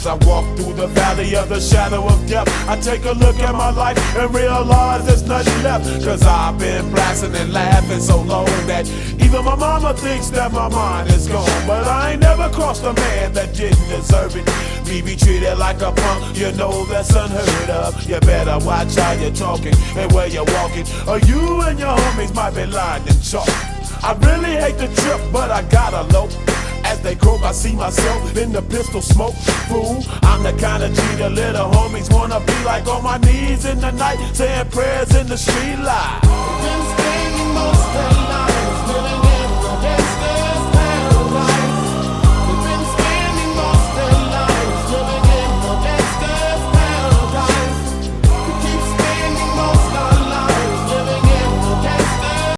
I walk through the valley of the shadow of death, I take a look at my life and realize there's nothing left. Cause I've been blasting and laughing so long that even my mama thinks that my mind is gone. But I ain't never crossed a man that didn't deserve it. Me be treated like a punk, you know that's unheard of. You better watch how you're talking and where you're walking, or you and your homies might be lying in chalk. I really hate the trip, but I gotta low. As they croak, I see myself in the pistol smoke. Fool, I'm the kind of G the little homies wanna be like, on my knees in the night, saying prayers in the street light. Been staying most of the night, living